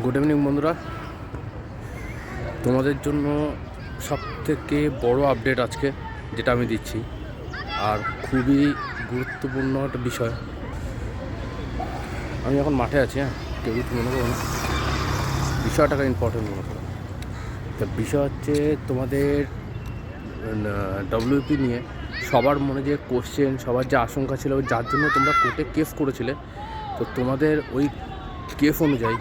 Good evening বন্ধুরা, তোমাদের জন্য সবথেকে বড় আপডেট আজকে যেটা আমি দিচ্ছি, আর খুবই গুরুত্বপূর্ণ একটা বিষয়। আমি এখন মাঠে আছি, কেউ কিছু মনে করো না, বিষয়টাকে ইম্পর্টেন্ট মনে করো। তা বিষয় হচ্ছে তোমাদের ডব্লিউপি নিয়ে সবার মনে যে কোশ্চেন, সবার যে আশঙ্কা ছিল, যার জন্য তোমরা কোর্টে কেস করেছিলে, তো তোমাদের ওই কেস অনুযায়ী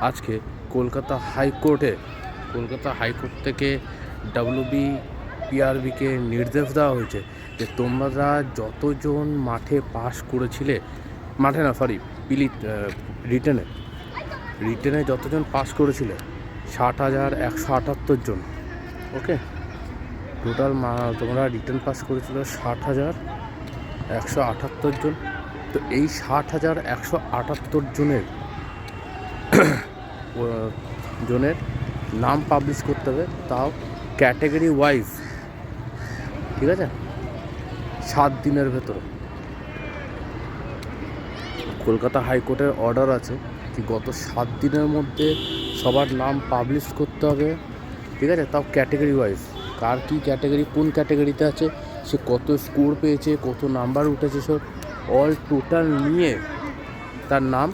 আজকে কলকাতা হাইকোর্ট থেকে পিআরবিকে নির্দেশ দেওয়া হয়েছে যে তোমরা যতজন মাঠে পাস করেছিলে, রিটেনে যতজন পাস করেছিলে 60,178 জন। ওকে, টোটাল তোমরা রিটেন পাস করেছিল 60,178 জন। তো এই 60,178 জনের নাম পাবলিশ করতে হবে, তাও ক্যাটেগরি ওয়াইজ, ঠিক আছে, 7 দিনের ভেতরে। কলকাতা হাইকোর্টের অর্ডার আছে কি গত 7 দিনের মধ্যে সবার নাম পাবলিশ করতে হবে, ঠিক আছে, তাও ক্যাটেগরি ওয়াইজ। কার কী ক্যাটেগরি, কোন ক্যাটেগরিতে আছে, সে কত স্কোর পেয়েছে, কত নাম্বার উঠেছে, সব অল টোটাল নিয়ে তার নাম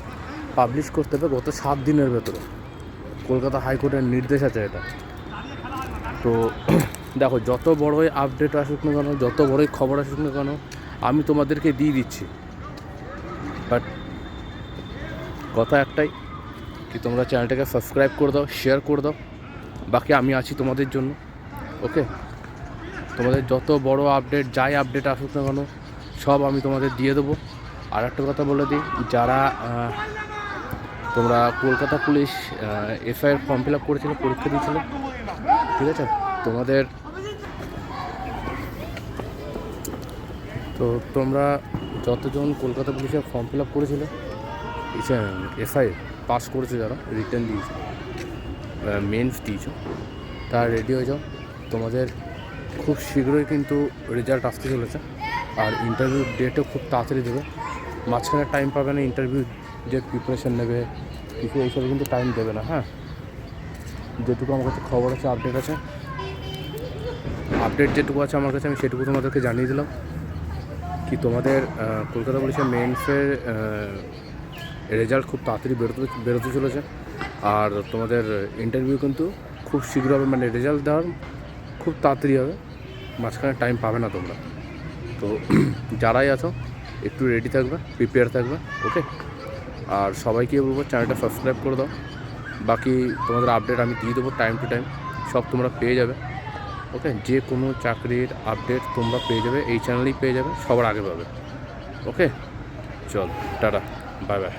পাবলিশ করতে হবে গত 7 দিনের ভেতরে। কলকাতা হাইকোর্টের নির্দেশ আছে এটা। তো দেখো, যত বড়ই আপডেট আসুক না কেন, যত বড়ই খবর আসুক না কেন, আমি তোমাদেরকে দিয়ে দিচ্ছি। বাট কথা একটাই, কি তোমরা চ্যানেলটাকে সাবস্ক্রাইব করে দাও, শেয়ার করে দাও। বাকি আমি আছি তোমাদের জন্য। ওকে, তোমাদের যত বড় আপডেট, যাই আপডেট আসুক না কেন, সব আমি তোমাদের দিয়ে দেবো। আর একটা কথা বলে দিই, যারা তোমরা Kolkata police FIR form fill up করেছিলে, পরীক্ষা দিয়েছিলে, ঠিক আছে, তোমরা যতজন কলকাতা পুলিশের ফর্ম ফিল আপ করেছিলে, এফআইআর পাস করেছো, যারা রিটার্ন দিয়েছো, মেন্স দিয়েছো, তারা রেডি হয়ে যাও। তোমাদের খুব শীঘ্রই কিন্তু রেজাল্ট আসতে চলেছে। আর ইন্টারভিউ ডেটও খুব তাড়াতাড়ি দেবে, মাঝখানে টাইম পাবে না। ইন্টারভিউ যে প্রিপারেশান নেবে কিছু, এইসবে কিন্তু টাইম দেবে না। হ্যাঁ, যেটুকু আমার কাছে খবর আছে, আপডেট যেটুকু আছে আমার কাছে, আমি সেটুকু তোমাদেরকে জানিয়ে দিলাম। কি তোমাদের কলকাতা পুলিশের মেন্সের রেজাল্ট খুব তাড়াতাড়ি বেরোতে চলেছে। আর তোমাদের ইন্টারভিউ কিন্তু খুব শীঘ্র হবে, মানে রেজাল্ট দেওয়ার খুব তাড়াতাড়ি হবে, মাঝখানে টাইম পাবে না তোমরা। তো যারাই আছো একটু রেডি থাকবে, প্রিপেয়ার থাকবে। ওকে, আর সবাইকে বলবো চ্যানেলটা সাবস্ক্রাইব করে দাও। বাকি তোমাদের আপডেট আমি দিয়ে দেবো টাইম টু টাইম, সব তোমরা পেয়ে যাবে। ওকে, যে কোনো চাকরির আপডেট তোমরা পেয়ে যাবে, এই চ্যানেলেই পেয়ে যাবে, সবার আগে পাবে। ওকে, চল, টাটা, বাই বাই।